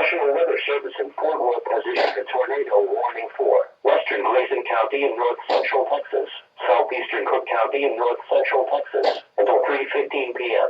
National Weather Service in Fort Worth has issued a tornado warning for western Grayson County and north central Texas, southeastern Cook County and north central Texas until 3:15 p.m.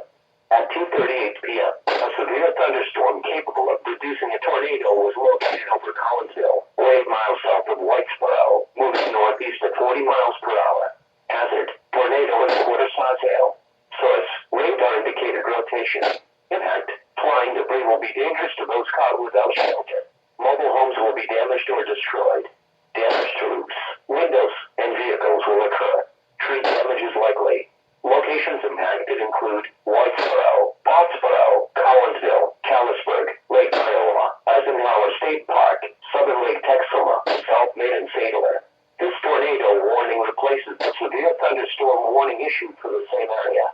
At 2:38 p.m., a severe thunderstorm capable of producing a tornado was located over Collinsville, 8 miles south of Whitesboro, moving northeast at 40 miles per hour. Hazard: tornado and quarter-size hail. Source: radar indicated rotation. Impact: flying debris will be dangerous to those caught without shelter. Mobile homes will be damaged or destroyed. Damage to roofs, windows, and vehicles will occur. Tree damage is likely. Locations impacted include Whitesboro, Pottsboro, Collinsville, Callisburg, Lake Iowa, Eisenhower State Park, Southern Lake Texoma, South Main, and Sadler. This tornado warning replaces the severe thunderstorm warning issued for the same area.